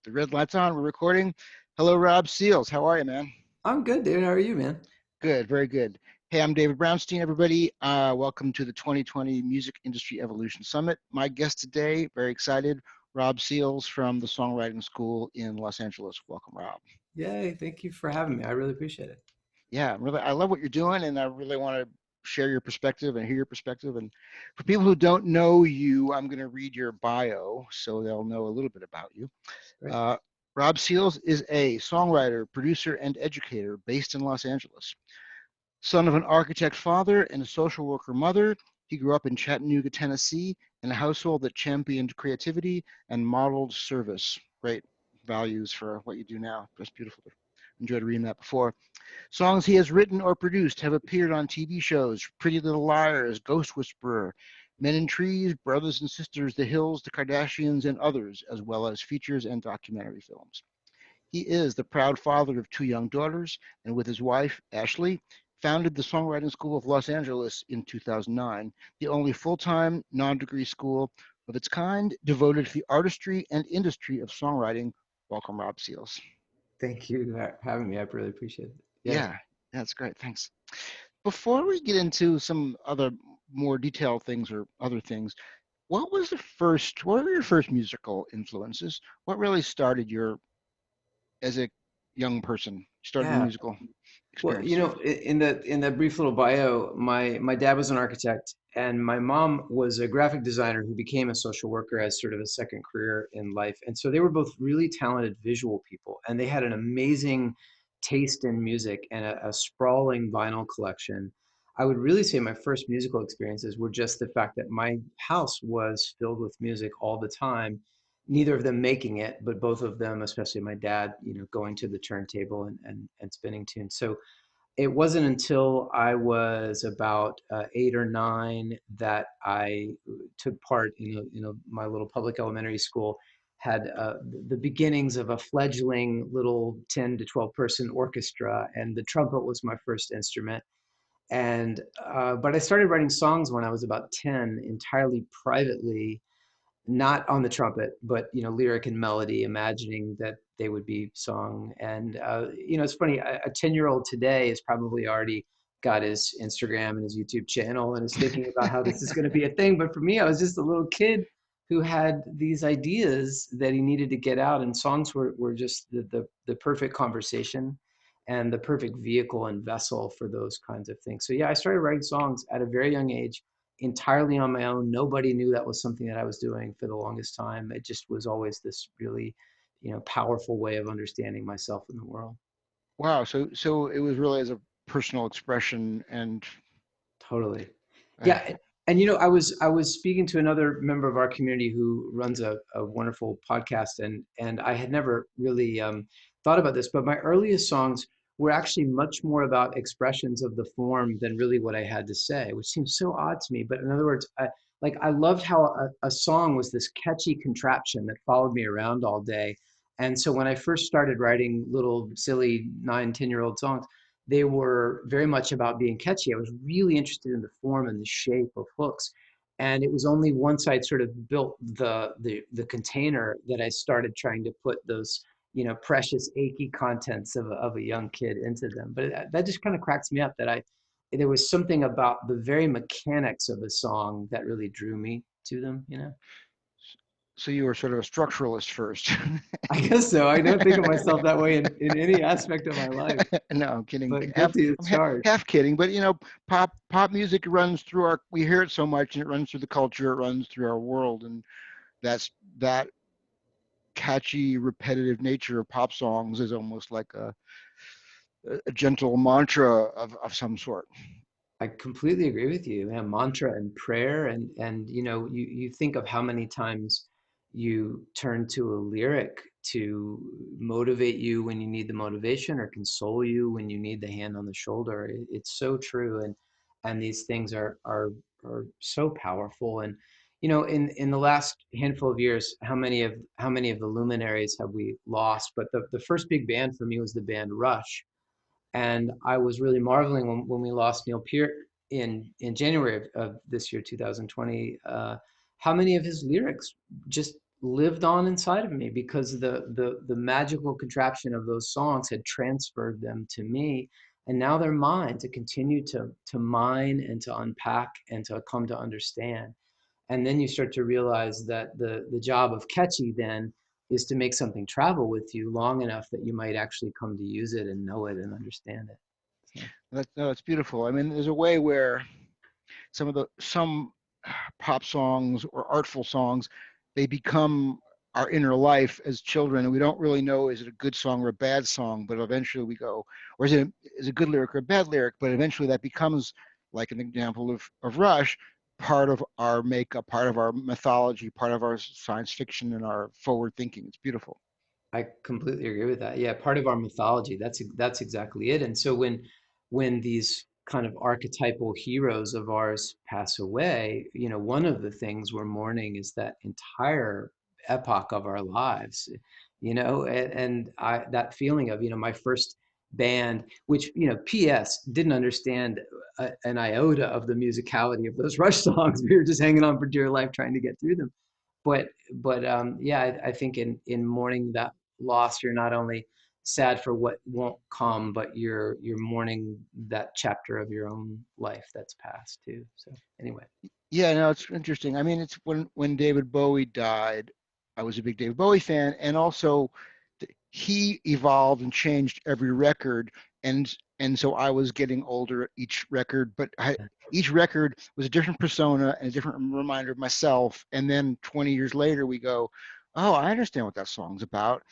The red light's on. We're recording. Hello, Rob Seals. How are you, man? I'm good, David. How are you, man? Good, very good. Hey, I'm David Brownstein, everybody. Welcome to the 2020 Music Industry Evolution Summit. My guest today, very excited, Rob Seals from the Songwriting School in Los Angeles. Welcome, Rob. Yay, thank you for having me. I really appreciate it. Yeah, really, I love what you're doing, and I really want to share your perspective and hear your perspective. And for people who don't know you, I'm going to read your bio so they'll know a little bit about you. Great. Uh, Rob Seals is a songwriter, producer, and educator based in Los Angeles. Son of an architect father and a social worker mother, he grew up in Chattanooga, Tennessee, in a household that championed creativity and modeled service. Great values for what you do now. Just beautiful. Enjoyed reading that before. Songs he has written or produced have appeared on TV shows Pretty Little Liars, Ghost Whisperer, Men in Trees, Brothers and Sisters, The Hills, The Kardashians, and others, as well as features and documentary films. He is the proud father of two young daughters, and with his wife, Ashley, founded the Songwriting School of Los Angeles in 2009, the only full-time, non-degree school of its kind devoted to the artistry and industry of songwriting. Welcome, Rob Seals. Thank you for having me. I really appreciate it. Yay. Yeah, that's great. Thanks. Before we get into some other more detailed things or other things, what were your first musical influences? What really started your, as a young person, started your Yeah. musical Well, experience? in that brief little bio, my dad was an architect, and my mom was a graphic designer who became a social worker as sort of a second career in life. And so they were both really talented visual people, and they had an amazing taste in music and a sprawling vinyl collection. I would really say my first musical experiences were just the fact that my house was filled with music all the time. Neither of them making it, but both of them, especially my dad, going to the turntable and spinning tunes. So it wasn't until I was about 8 or 9 that I took part my little public elementary school had the beginnings of a fledgling little 10 to 12 person orchestra, and the trumpet was my first instrument. And but I started writing songs when I was about 10, entirely privately, not on the trumpet, but lyric and melody, imagining that they would be sung. And it's funny, a 10-year-old today has probably already got his Instagram and his YouTube channel and is thinking about how this is going to be a thing. But for me, I was just a little kid who had these ideas that he needed to get out, and songs were just the perfect conversation and the perfect vehicle and vessel for those kinds of things. So yeah, I started writing songs at a very young age, entirely on my own. Nobody knew that was something that I was doing for the longest time. It just was always this really, powerful way of understanding myself in the world. Wow, so it was really as a personal expression and Totally. uh, Yeah. And I was speaking to another member of our community who runs a wonderful podcast, and I had never really thought about this, but my earliest songs were actually much more about expressions of the form than really what I had to say, which seems so odd to me. But in other words, I loved how a song was this catchy contraption that followed me around all day. And so when I first started writing little silly 9, 10-year-old songs, they were very much about being catchy. I was really interested in the form and the shape of hooks. And it was only once I'd sort of built the container that I started trying to put those, precious, achy contents of a young kid into them. But that just kind of cracks me up that there was something about the very mechanics of the song that really drew me to them. so you were sort of a structuralist first. I guess so. I don't think of myself that way in any aspect of my life, No, I'm kidding. but guilty as I'm charged. half kidding, but pop music runs through our. We hear it so much, and it runs through the culture. It runs through our world, and that's that catchy, repetitive nature of pop songs is almost like a gentle mantra of some sort. I completely agree with you. Yeah, mantra and prayer, and you think of how many times you turn to a lyric to motivate you when you need the motivation, or console you when you need the hand on the shoulder. It's so true, and these things are so powerful. And in the last handful of years, how many of the luminaries have we lost? But the first big band for me was the band Rush, and I was really marveling when we lost Neil Peart in January of this year, 2020, how many of his lyrics just lived on inside of me because the magical contraption of those songs had transferred them to me, and now they're mine to continue to mine and to unpack and to come to understand. And then you start to realize that the job of catchy then is to make something travel with you long enough that you might actually come to use it and know it and understand it. So No, that's beautiful. I mean, there's a way where some pop songs or artful songs, they become our inner life as children, and we don't really know, is it a good song or a bad song, but eventually we go, or is it a good lyric or a bad lyric, but eventually that becomes, like an example of Rush, part of our makeup, part of our mythology, part of our science fiction and our forward thinking. It's beautiful. I completely agree with that. Yeah, part of our mythology. That's exactly it. And so when these kind of archetypal heroes of ours pass away, one of the things we're mourning is that entire epoch of our lives, and I that feeling of, my first band, which, PS didn't understand an iota of the musicality of those Rush songs. We were just hanging on for dear life trying to get through them. But yeah, I think in mourning that loss, you're not only sad for what won't come, but you're mourning that chapter of your own life that's passed too. So anyway, Yeah, no, it's interesting. I mean, it's when David Bowie died, I was a big David Bowie fan, and also he evolved and changed every record, and so I was getting older at each record, but each record was a different persona and a different reminder of myself. And then 20 years later, we go, "Oh, I understand what that song's about,"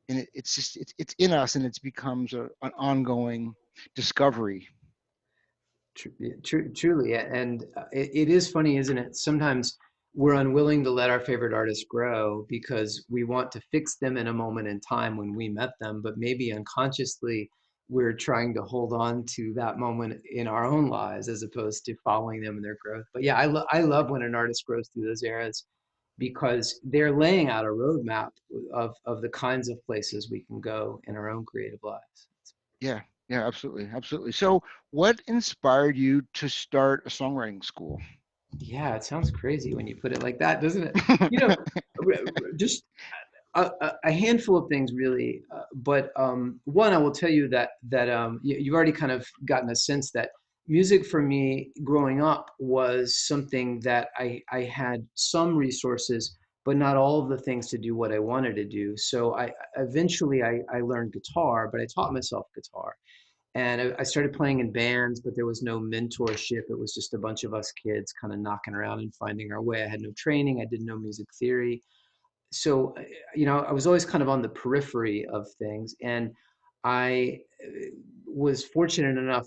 and it's just it's in us, and it becomes an ongoing discovery. truly, and it is funny, isn't it? Sometimes we're unwilling to let our favorite artists grow because we want to fix them in a moment in time when we met them, but maybe unconsciously we're trying to hold on to that moment in our own lives as opposed to following them in their growth. But yeah, I love when an artist grows through those eras because they're laying out a roadmap of the kinds of places we can go in our own creative lives. Yeah, yeah, absolutely, absolutely. So, what inspired you to start a songwriting school? Yeah, it sounds crazy when you put it like that, doesn't it? You know, just a handful of things really, but one, I will tell you that you've already kind of gotten a sense that music for me growing up was something that I had some resources, but not all of the things to do what I wanted to do. So I eventually I learned guitar, but I taught myself guitar. And I started playing in bands, but there was no mentorship. It was just a bunch of us kids kind of knocking around and finding our way. I had no training. I did no music theory. So, I was always kind of on the periphery of things. And I was fortunate enough.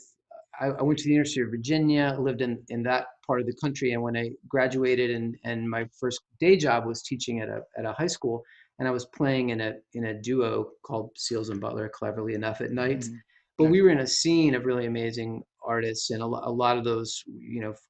I went to the University of Virginia, lived in that part of the country. And when I graduated and my first day job was teaching at a high school, and I was playing in a duo called Seals and Butler, cleverly enough, at night. Mhm. But Yeah, we were in a scene of really amazing artists, and a lot of those,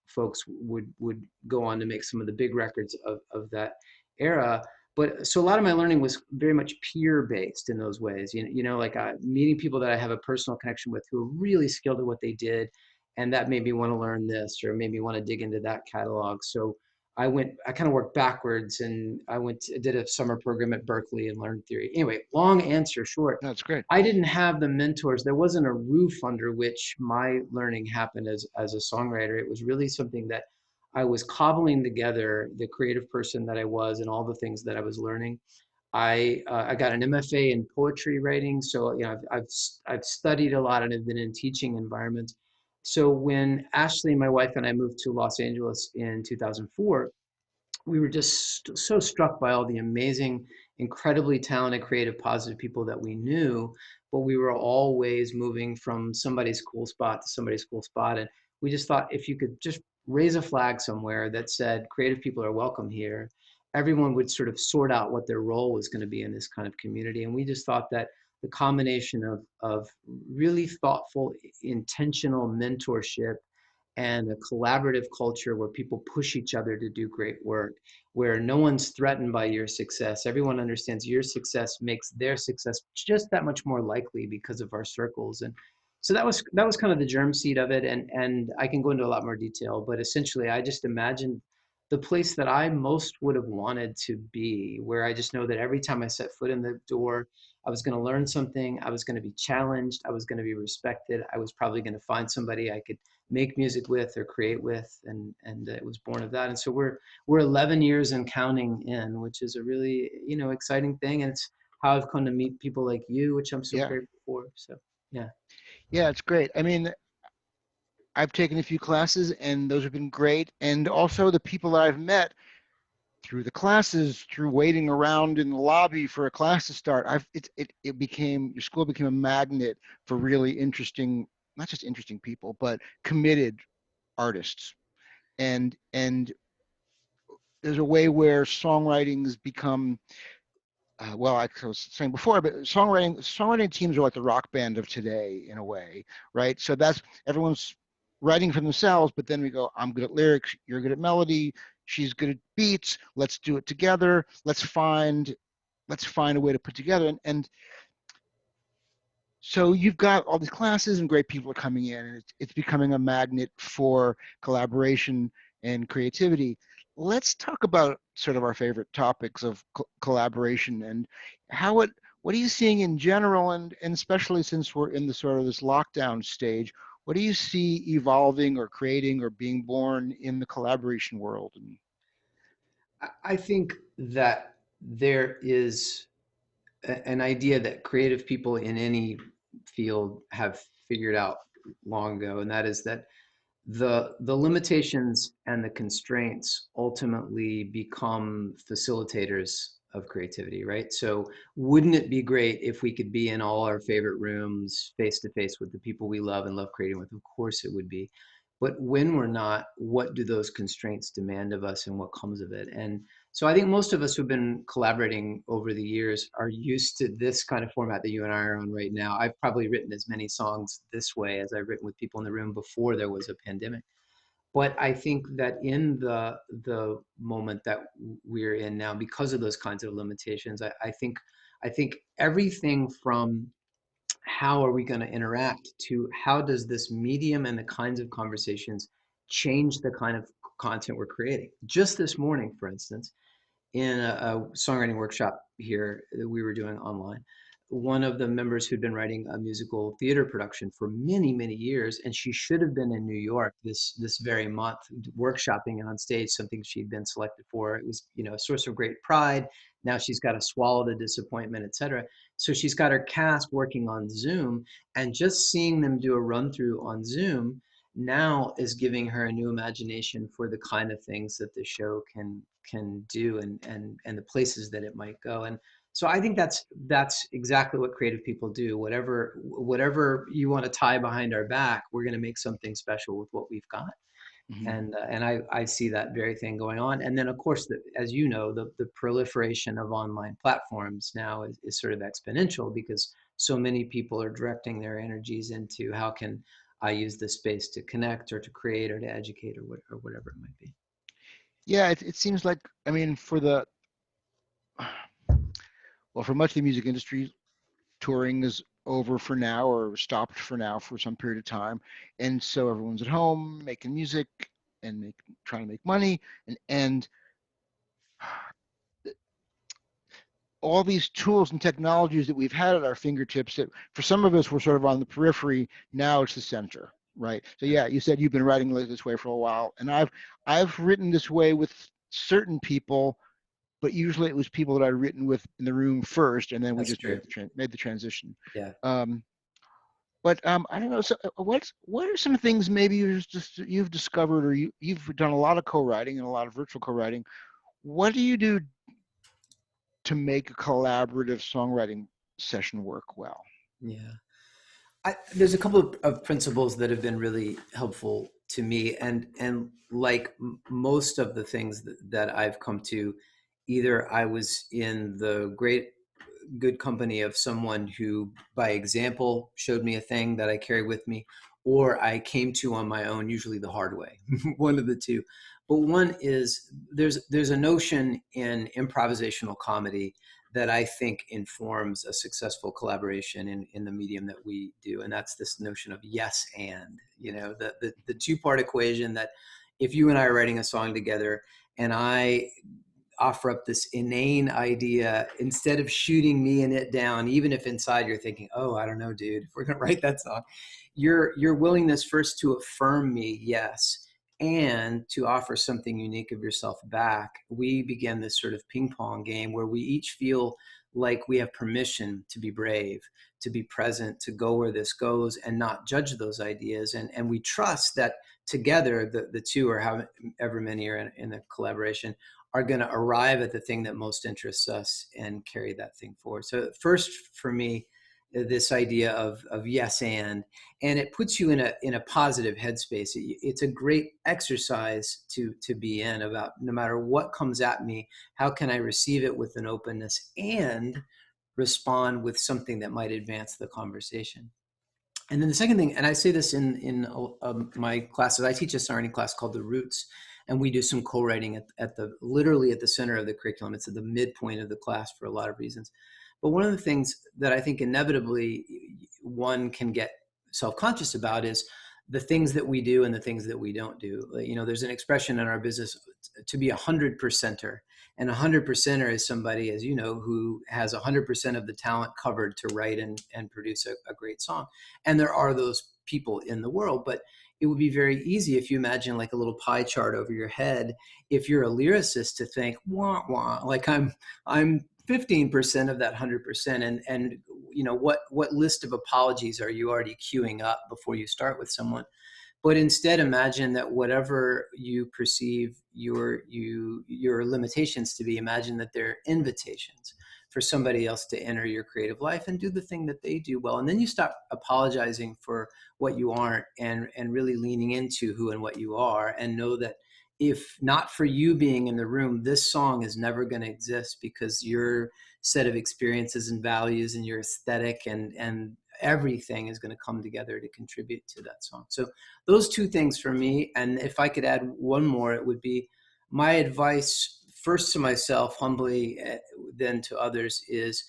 folks would go on to make some of the big records of that era. But so a lot of my learning was very much peer based in those ways. Like meeting people that I have a personal connection with who are really skilled at what they did, and that made me want to learn this or made me want to dig into that catalog. So I kind of worked backwards, and did a summer program at Berkeley and learned theory. Anyway, long answer short, that's great. I didn't have the mentors. There wasn't a roof under which my learning happened as a songwriter. It was really something that I was cobbling together, the creative person that I was and all the things that I was learning. I got an MFA in poetry writing, so I've studied a lot and have been in teaching environments. So when Ashley, my wife, and I moved to Los Angeles in 2004, we were just so struck by all the amazing, incredibly talented, creative, positive people that we knew, but we were always moving from somebody's cool spot to somebody's cool spot. And we just thought if you could just raise a flag somewhere that said creative people are welcome here, everyone would sort of sort out what their role was going to be in this kind of community. And we just thought that the combination of really thoughtful, intentional mentorship and a collaborative culture where people push each other to do great work, where no one's threatened by your success. Everyone understands your success makes their success just that much more likely because of our circles. And so that was kind of the germ seed of it. And I can go into a lot more detail, but essentially I just imagined the place that I most would have wanted to be, where I just know that every time I set foot in the door, I was going to learn something, I was going to be challenged, I was going to be respected, I was probably going to find somebody I could make music with or create with, and it was born of that. And so we're 11 years and counting in, which is a really, exciting thing, and it's how I've come to meet people like you, which I'm so Yeah. grateful for. So yeah. Yeah, it's great. I mean, I've taken a few classes and those have been great. And also the people that I've met through the classes, through waiting around in the lobby for a class to start, it became, your school became a magnet for really interesting, not just interesting people, but committed artists. And there's a way where songwriting has become, well, like I was saying before, but songwriting teams are like the rock band of today in a way, right? So that's, everyone's writing for themselves, but then we go, I'm good at lyrics, you're good at melody, she's good at beats, let's do it together, let's find a way to put together. And so you've got all these classes and great people are coming in, and it's becoming a magnet for collaboration and creativity. Let's talk about sort of our favorite topics of collaboration and how it, what are you seeing in general, and especially since we're in the sort of this lockdown stage, what do you see evolving or creating or being born in the collaboration world? And I think that there is an idea that creative people in any field have figured out long ago, and that is that the limitations and the constraints ultimately become facilitators of creativity, right? So wouldn't it be great if we could be in all our favorite rooms face to face with the people we love and love creating with? Of course it would be. But when we're not, what do those constraints demand of us and what comes of it? And so I think most of us who've been collaborating over the years are used to this kind of format that you and I are on right now. I've probably written as many songs this way as I've written with people in the room before there was a pandemic. But I think that in the moment that we're in now, because of those kinds of limitations, I think everything from how are we going to interact to how does this medium and the kinds of conversations change the kind of content we're creating. Just this morning, for instance, in a songwriting workshop here that we were doing online, one of the members who'd been writing a musical theater production for many, many years, and she should have been in New York this very month, workshopping and on stage, something she'd been selected for. It was, a source of great pride. Now she's got to swallow the disappointment, etc. So she's got her cast working on Zoom, and just seeing them do a run through on Zoom now is giving her a new imagination for the kind of things that the show can do, and the places that it might go. And so I think that's exactly what creative people do. Whatever you want to tie behind our back, we're going to make something special with what we've got. mhm. And I see that very thing going on. And then of course, as you know, the proliferation of online platforms now is sort of exponential, because so many people are directing their energies into how can I use this space to connect or to create or to educate, or whatever it might be. Yeah, it seems like, I mean, for the, well, for much of the music industry, touring is over for now or stopped for now for some period of time, and so everyone's at home making music and trying to make money, and all these tools and technologies that we've had at our fingertips that for some of us were sort of on the periphery, now it's the center, right? So Yeah, yeah, you said you've been writing this way for a while, and I've written this way with certain people, but usually it was people that I'd written with in the room first, and then we that's just true. made the transition. Yeah. Um, but I don't know. So what are some things maybe you've discovered, or you've done a lot of co-writing and a lot of virtual co-writing. What do you do to make a collaborative songwriting session work well? Yeah. There's a couple of principles that have been really helpful to me, and like most of the things that I've come to, either I was in the great good company of someone who, by example, showed me a thing that I carry with me, or I came to on my own, usually the hard way, one of the two. But one is there's a notion in improvisational comedy that I think informs a successful collaboration in the medium that we do. And that's this notion of yes and, the two-part equation that if you and I are writing a song together and I offer up this inane idea, instead of shooting me and it down, even if inside you're thinking, oh, I don't know, dude, if we're going to write that song, your willingness first to affirm me, yes, and to offer something unique of yourself back, we begin this sort of ping pong game where we each feel like we have permission to be brave, to be present, to go where this goes and not judge those ideas. And we trust that together, the two, or however many are in a collaboration, are going to arrive at the thing that most interests us and carry that thing forward. So first, for me, this idea of yes and it puts you in a positive headspace. It's a great exercise to be in, about no matter what comes at me, how can I receive it with an openness and respond with something that might advance the conversation. And then the second thing, and I say this in my classes, I teach a songwriting class called The Roots, and we do some co-writing at the literally at the center of the curriculum. It's at the midpoint of the class for a lot of reasons. But one of the things that I think inevitably one can get self-conscious about is the things that we do and the things that we don't do. You know, there's an expression in our business to be 100%er. And 100%er is somebody, as you know, who has 100% of the talent covered to write and produce a great song. And there are those people in the world, but it would be very easy if you imagine like a little pie chart over your head, if you're a lyricist, to think, wah, wah, like I'm 15% of that 100%. And you know, what list of apologies are you already queuing up before you start with someone? But instead, imagine that whatever you perceive your limitations to be, imagine that they're invitations for somebody else to enter your creative life and do the thing that they do well. And then you stop apologizing for what you aren't, and really leaning into who and what you are, and know that if not for you being in the room, this song is never going to exist, because your set of experiences and values and your aesthetic and everything is going to come together to contribute to that song. So those two things for me. And if I could add one more, it would be my advice first to myself humbly, then to others, is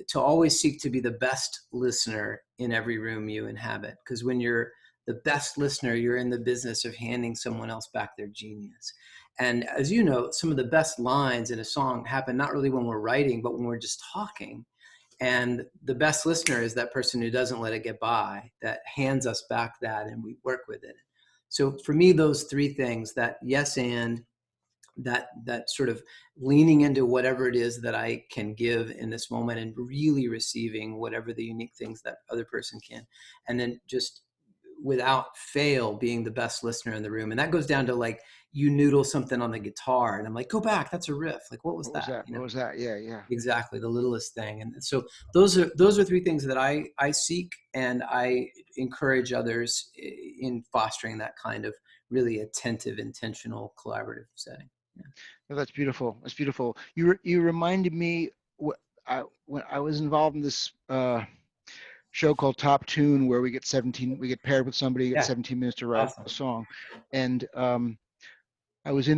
to always seek to be the best listener in every room you inhabit. Because when you're the best listener, you're in the business of handing someone else back their genius. And as you know, some of the best lines in a song happen not really when we're writing, but when we're just talking. And the best listener is that person who doesn't let it get by, that hands us back that, and we work with it. So for me, those three things, that yes and, that sort of leaning into whatever it is that I can give in this moment, and really receiving whatever the unique things that other person can, and then just without fail being the best listener in the room. And that goes down to like, you noodle something on the guitar and I'm like, go back, that's a riff, like what was that? You know? What was that? Yeah. Exactly, the littlest thing. And so those are three things that I seek, and I encourage others in fostering that kind of really attentive, intentional, collaborative setting. Yeah. Oh, that's beautiful. That's beautiful. You reminded me when I was involved in this show called Top Tune, where we get paired with somebody, get Yeah. 17 minutes to write Awesome. a song, and I was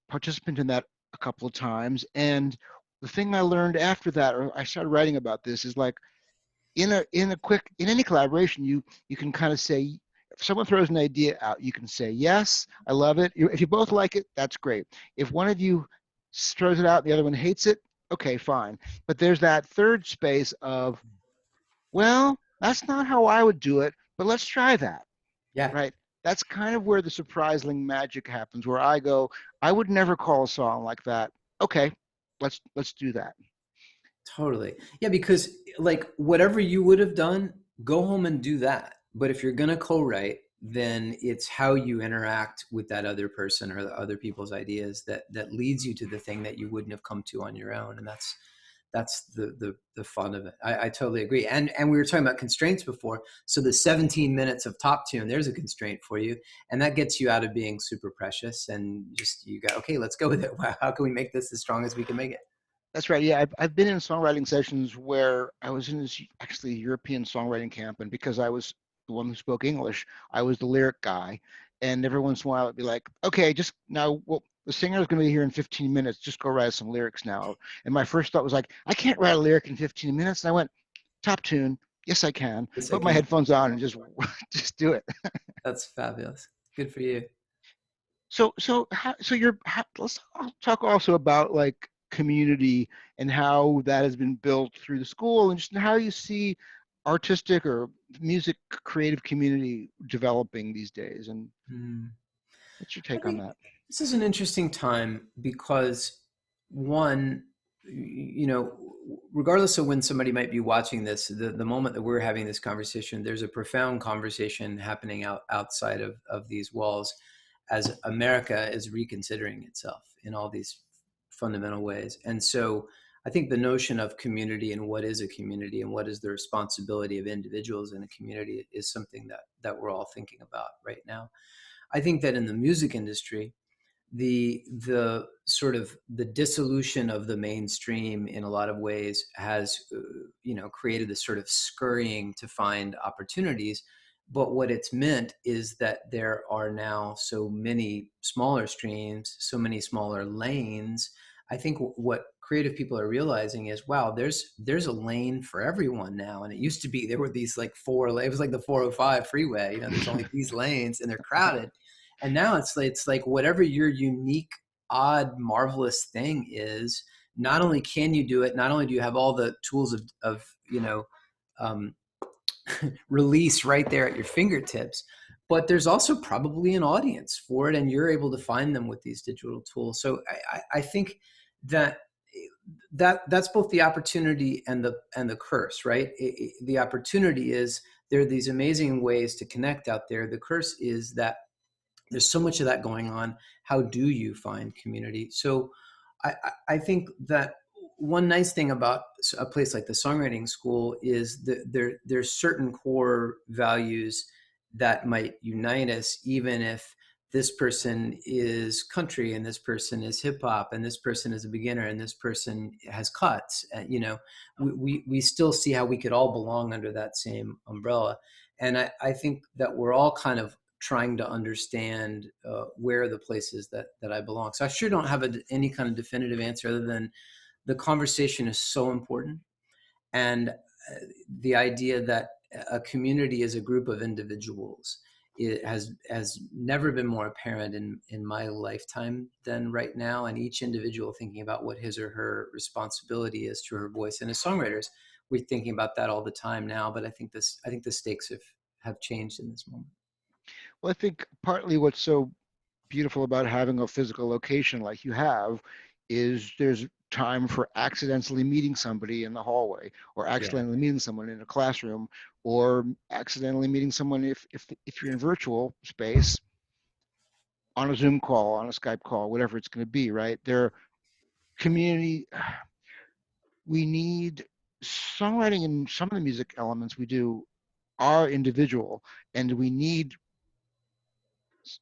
participant in that a couple of times. And the thing I learned after that, or I started writing about this, is like in any collaboration, you can kind of say, if someone throws an idea out, you can say, yes, I love it. If you both like it, that's great. If one of you throws it out and the other one hates it, okay, fine. But there's that third space of, well, that's not how I would do it, but let's try that, Yeah. right? That's kind of where the surprising magic happens, where I go, I would never call a song like that. Okay, let's do that. Totally. Yeah, because like whatever you would have done, go home and do that. But if you're going to co-write, then it's how you interact with that other person or the other people's ideas that leads you to the thing that you wouldn't have come to on your own. And that's the fun of it. I totally agree. And we were talking about constraints before. So the 17 minutes of Top Tune, there's a constraint for you. And that gets you out of being super precious, and just you go, okay, let's go with it. How can we make this as strong as we can make it? That's right. Yeah, I've been in songwriting sessions where I was in this actually European songwriting camp, and because I was the one who spoke English, I was the lyric guy. And every once in a while, it'd be like, okay, just now, well, the singer is going to be here in 15 minutes. Just go write some lyrics now. And my first thought was like, I can't write a lyric in 15 minutes. And I went, Top Tune. Yes, I can. Yes, I Put my can. headphones on and just do it. That's fabulous. Good for you. Let's talk also about like community and how that has been built through the school and just how you see artistic or music creative community developing these days. And Hmm. what's your I take on think that? this is an interesting time because one, regardless of when somebody might be watching this, the moment that we're having this conversation, there's a profound conversation happening outside of these walls as America is reconsidering itself in all these fundamental ways. And so I think the notion of community and what is a community and what is the responsibility of individuals in a community is something that we're all thinking about right now. I think that in the music industry, the sort of the dissolution of the mainstream in a lot of ways has created this sort of scurrying to find opportunities, but what it's meant is that there are now so many smaller streams, so many smaller lanes. I think what creative people are realizing is, wow, there's a lane for everyone now, and it used to be there were these like it was like the 405 freeway, there's only these lanes and they're crowded, and now it's like whatever your unique, odd, marvelous thing is, not only can you do it, not only do you have all the tools of um, release right there at your fingertips, but there's also probably an audience for it, and you're able to find them with these digital tools. So I think that that's both the opportunity and the curse, right? The opportunity is there are these amazing ways to connect out there. The curse is that there's so much of that going on. How do you find community? So I think that one nice thing about a place like the songwriting school is that there's certain core values that might unite us, even if this person is country and this person is hip hop and this person is a beginner and this person has cuts. We still see how we could all belong under that same umbrella. And I think that we're all kind of trying to understand where are the places that I belong. So I sure don't have any kind of definitive answer other than the conversation is so important. And the idea that a community is a group of individuals, it has never been more apparent in my lifetime than right now. And each individual thinking about what his or her responsibility is to her voice. And as songwriters, we're thinking about that all the time now. But I think the stakes have changed in this moment. Well, I think partly what's so beautiful about having a physical location like you have is there's time for accidentally meeting somebody in the hallway or Yeah. accidentally meeting someone in a classroom or accidentally meeting someone if you're in virtual space on a Zoom call, on a Skype call, whatever it's going to be, right? There community we need songwriting and some of the music elements we do are individual and we need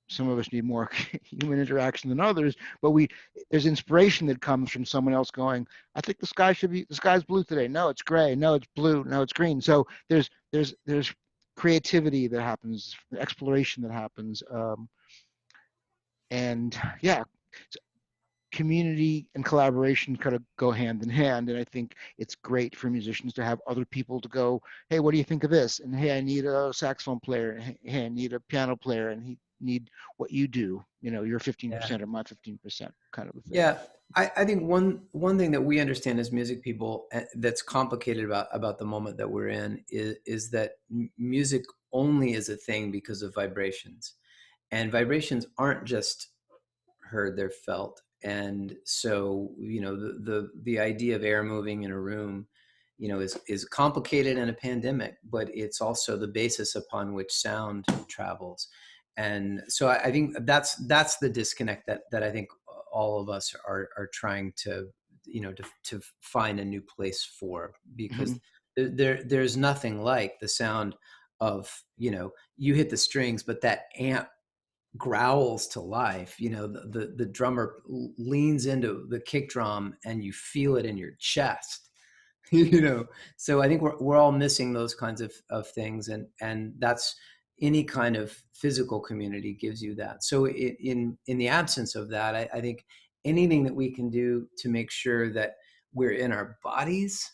some of us need more human interaction than others, but there's inspiration that comes from someone else going, I think the sky's blue today. No, it's gray. No, it's blue. No, it's green. So there's creativity that happens, exploration that happens, and yeah, community and collaboration kind of go hand in hand. And I think it's great for musicians to have other people to go, hey, what do you think of this? And hey, I need a saxophone player. And hey, I need a piano player. And he need what you do. You're Yeah. 15% or my 15% kind of a thing. Yeah, I think one thing that we understand as music people that's complicated about the moment that we're in is that music only is a thing because of vibrations, and vibrations aren't just heard, they're felt. And so the idea of air moving in a room is complicated in a pandemic, but it's also the basis upon which sound travels. And so I think that's the disconnect that I think all of us are trying to to find a new place for, because Mm-hmm. there's nothing like the sound of you hit the strings, but that amp growls to life. The drummer leans into the kick drum and you feel it in your chest. you know so I think we're all missing those kinds of things, and that's any kind of physical community gives you that. So in the absence of that, I think anything that we can do to make sure that we're in our bodies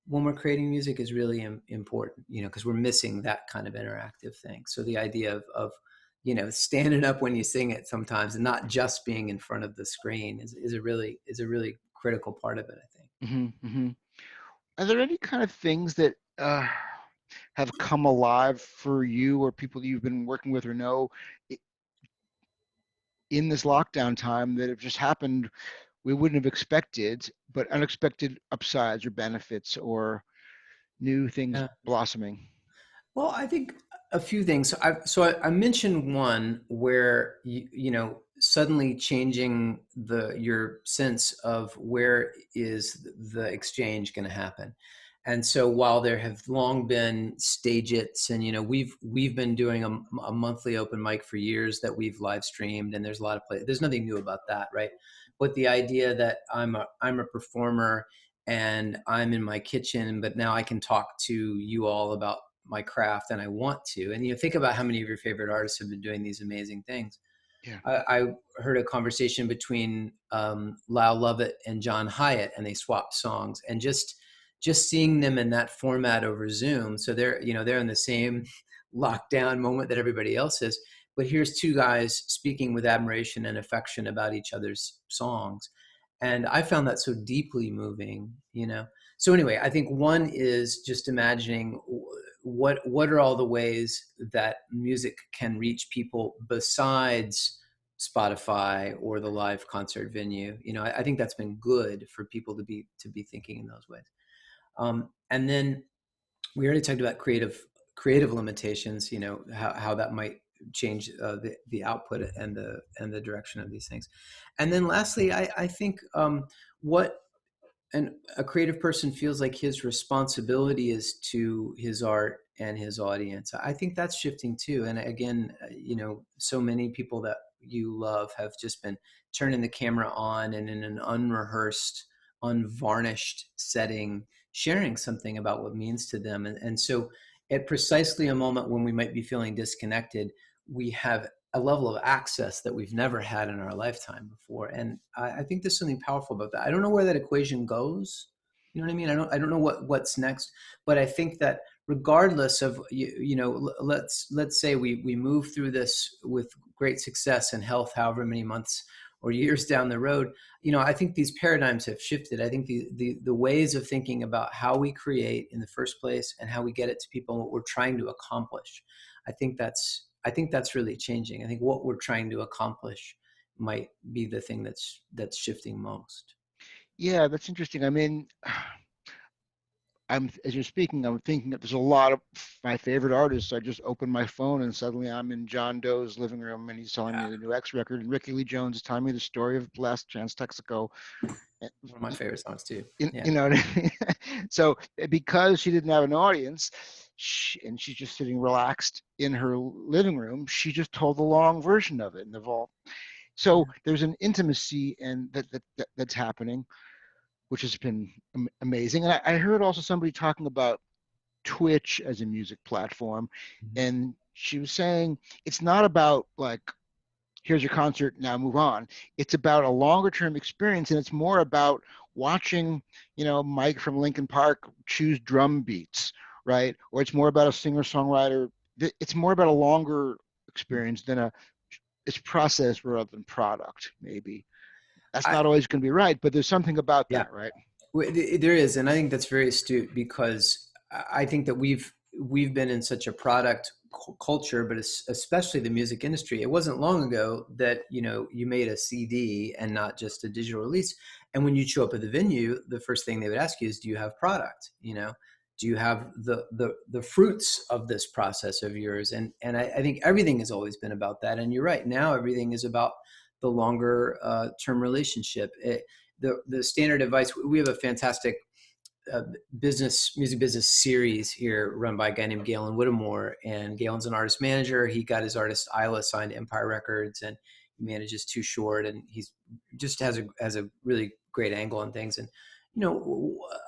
when we're creating music is really important, because we're missing that kind of interactive thing. So the idea of standing up when you sing it sometimes, and not just being in front of the screen is a really critical part of it, I think. Hmm. Are there any kind of things that have come alive for you or people that you've been working with or know in this lockdown time that have just happened we wouldn't have expected, but unexpected upsides or benefits or new things Yeah. blossoming? Well, I think a few things. I mentioned one where suddenly changing your sense of where is the exchange going to happen. And so while there have long been stage its, and we've been doing a monthly open mic for years that we've live streamed, and there's a lot of play. There's nothing new about that, right? But the idea that I'm a performer and I'm in my kitchen, but now I can talk to you all about my craft, and I want to. And think about how many of your favorite artists have been doing these amazing things. Yeah. I heard a conversation between Lyle Lovett and John Hyatt, and they swapped songs, and just seeing them in that format over Zoom. So they're in the same lockdown moment that everybody else is. But here's two guys speaking with admiration and affection about each other's songs. And I found that so deeply moving. So anyway, I think one is just imagining what are all the ways that music can reach people besides Spotify or the live concert venue. I think that's been good for people to be thinking in those ways. And then we already talked about creative limitations. How that might change the output and the direction of these things. And then lastly, I think what and a creative person feels like his responsibility is to his art and his audience. I think that's shifting too. And again, so many people that you love have just been turning the camera on and in an unrehearsed, unvarnished setting, sharing something about what means to them. And so at precisely a moment when we might be feeling disconnected, we have a level of access that we've never had in our lifetime before. And I think there's something powerful about that. I don't know where that equation goes. You know what I mean? I don't know what's next, but I think that regardless of, let's say we move through this with great success and health, however many months or years down the road, I think these paradigms have shifted. I think the ways of thinking about how we create in the first place and how we get it to people and what we're trying to accomplish, I think that's really changing. I think what we're trying to accomplish might be the thing that's shifting most. Yeah, that's interesting. I mean, as you're speaking, I'm thinking that there's a lot of my favorite artists. I just open my phone and suddenly I'm in John Doe's living room and he's telling Yeah, me the new X record, and Ricky Lee Jones is telling me the story of Last Chance Texaco. one of my favorite songs too. You, Yeah, you know what I mean? So because she didn't have an audience, and she's just sitting relaxed in her living room, she just told the long version of it in the vault. So yeah, there's an intimacy and that's happening, which has been amazing. And I heard also somebody talking about Twitch as a music platform, mhm. and she was saying it's not about like here's your concert, now move on. It's about a longer term experience, and it's more about watching, Mike from Linkin Park choose drum beats, right? Or it's more about a singer songwriter. It's more about a longer experience than it's process rather than product. Maybe that's I not always going to be right, but there's something about yeah. that, right? There is, and I think that's very astute because I think that we've been in such a product culture, but especially the music industry. It wasn't long ago that you made a CD and not just a digital release. And when you show up at the venue, the first thing they would ask you is, "Do you have product? Do you have the fruits of this process of yours?" And I think everything has always been about that. And you're right. Now everything is about the longer term relationship. The standard advice, we have a fantastic uh, music business series here run by a guy named Galen Whittemore, and Galen's an artist manager. He got his artist Isla signed to Empire Records, and he manages Too Short, and he's just has a really great angle on things. And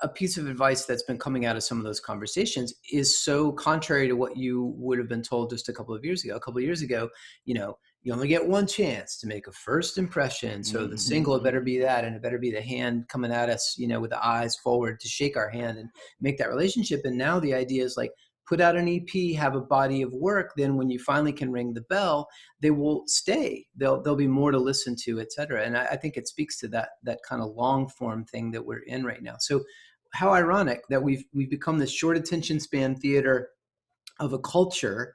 a piece of advice that's been coming out of some of those conversations is so contrary to what you would have been told just a couple of years ago. A couple of years ago, you only get one chance to make a first impression. So the single, it Mm-hmm. better be that, and it better be the hand coming at us, with the eyes forward to shake our hand and make that relationship. And now the idea is like, put out an EP, have a body of work, then when you finally can ring the bell, they will stay. There'll be more to listen to, et cetera. And I think it speaks to that kind of long form thing that we're in right now. So how ironic that we've become this short attention span theater of a culture,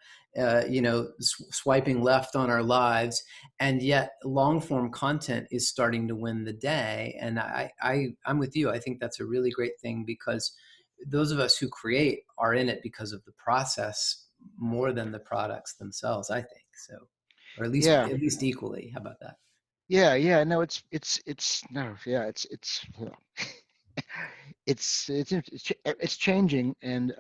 swiping left on our lives, and yet long form content is starting to win the day. And I'm with you. I think that's a really great thing, because those of us who create are in it because of the process more than the products themselves, I think. So, or Yeah, at least equally. How about that? yeah. No, it's no, yeah, it's changing, and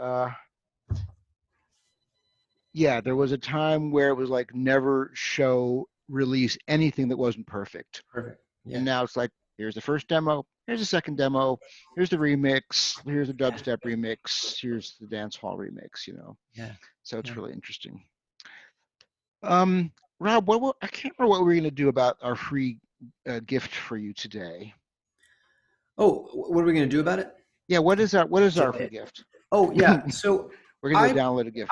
yeah, there was a time where it was like never show release anything that wasn't perfect. Perfect. And Yeah. now it's like, here's the first demo, here's the second demo, here's the remix, here's the Yeah. dubstep remix, here's the dance hall remix. Yeah. So it's Yeah. really interesting. Um, Rob, I can't remember what we are going to do about our free gift for you today. Oh, what are we going to do about it? Yeah, what is our Enjoy free it. gift? Oh, yeah. We're So going to I download a gift.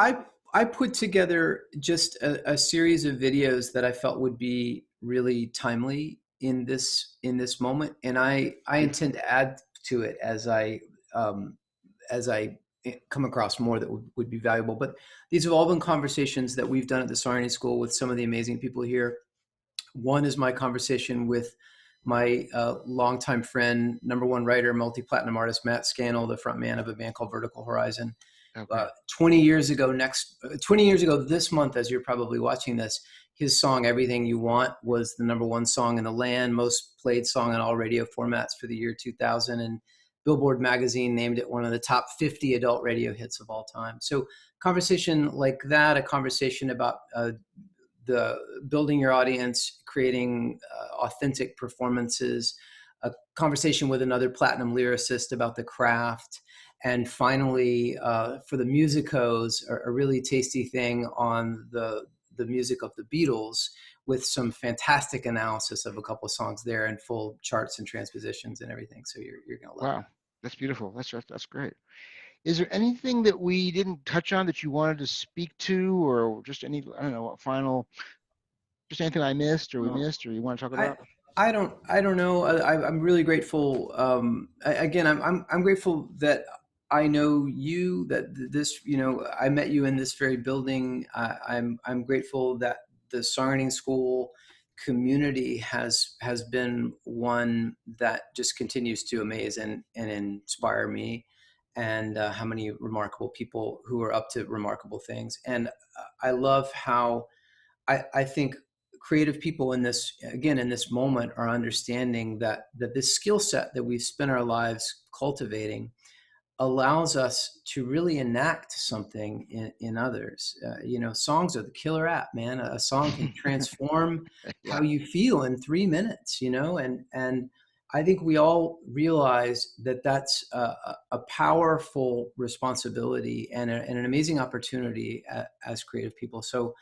I put together just a series of videos that I felt would be really timely in this moment, and I Beautiful. intend to add to it um, as I come across more that would be valuable. But these have all been conversations that we've done at the Songwriting School with some of the amazing people here. One is my conversation with my longtime friend, number one writer, multi-platinum artist, Matt Scannell, the front man of a band called Vertical Horizon. Okay. 20 years ago 20 years ago this month, as you're probably watching this, his song Everything You Want was the number one song in the land, most played song on all radio formats for the year 2000, and Billboard magazine named it one of the top 50 adult radio hits of all time. So conversation like that, a conversation about the building your audience, creating authentic performances, a conversation with another platinum lyricist about the craft, and finally, for the musicos, a really tasty thing on the music of the Beatles, with some fantastic analysis of a couple of songs there, and full charts and transpositions and everything. So you're gonna love Wow, that. that's beautiful. That's great. Is there anything that we didn't touch on that you wanted to speak to, or just any, I don't know, final, just anything I missed or we Well, missed or you want to talk I about? I don't know. I'm really grateful. Again, I'm grateful that I know you. That this, I met you in this very building. I'm grateful that the Songwriting School community has been one that just continues to amaze and inspire me, and how many remarkable people who are up to remarkable things. And I love how I think creative people in this, again, in this moment, are understanding that this skill set that we've spent our lives cultivating allows us to really enact something in others. Songs are the killer app, man. A song can transform Yeah. how you feel in 3 minutes, and I think we all realize that that's a powerful responsibility and an amazing opportunity as creative people. So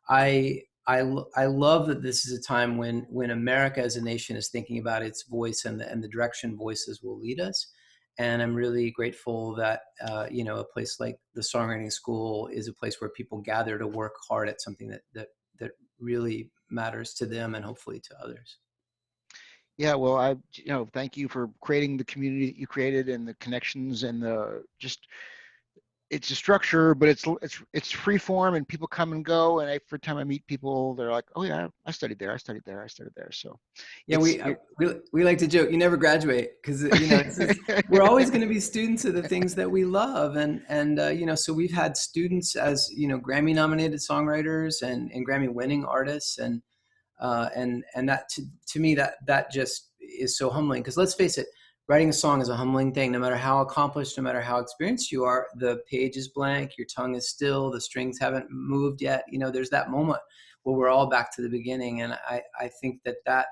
I love that this is a time when America as a nation is thinking about its voice and the direction voices will lead us. And I'm really grateful that a place like the Songwriting School is a place where people gather to work hard at something that really matters to them and hopefully to others. Yeah, well, thank you for creating the community that you created and the connections and the just it's a structure, but it's free form and people come and go. And every time I meet people, they're like, "Oh yeah, I studied there, I studied there, I studied there." So Yeah, it's we like to joke. You never graduate because we're always going to be students of the things that we love, and so we've had students as Grammy nominated songwriters and Grammy winning artists, and that to me that just is so humbling, because let's face it, writing a song is a humbling thing. No matter how accomplished, no matter how experienced you are, the page is blank, your tongue is still, the strings haven't moved yet. There's that moment where we're all back to the beginning, and I think that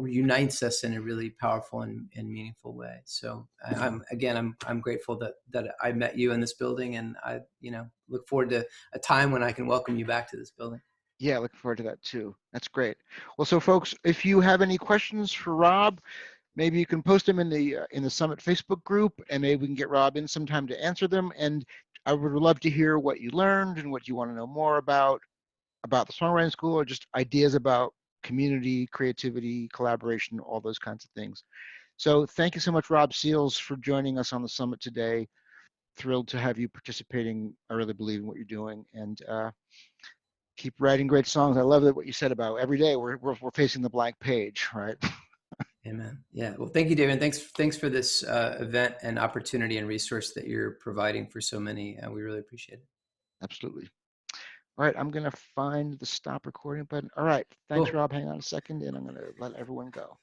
unites us in a really powerful and meaningful way. So I'm grateful that I met you in this building, and I look forward to a time when I can welcome you back to this building. Yeah, looking forward to that too. That's great. Well, so folks, if you have any questions for Rob, maybe you can post them in the Summit Facebook group, and maybe we can get Rob in sometime to answer them. And I would love to hear what you learned and what you want to know more about the songwriting school, or just ideas about community, creativity, collaboration, all those kinds of things. So thank you so much, Rob Seals, for joining us on the summit today. Thrilled to have you participating. I really believe in what you're doing, and keep writing great songs. I love that what you said about every day we're facing the blank page, right? Amen. Yeah. Well, thank you, David. Thanks for this event and opportunity and resource that you're providing for so many. We really appreciate it. Absolutely. All right, I'm gonna find the stop recording button. All right, thanks, Cool. Rob. Hang on a second, and I'm gonna let everyone go.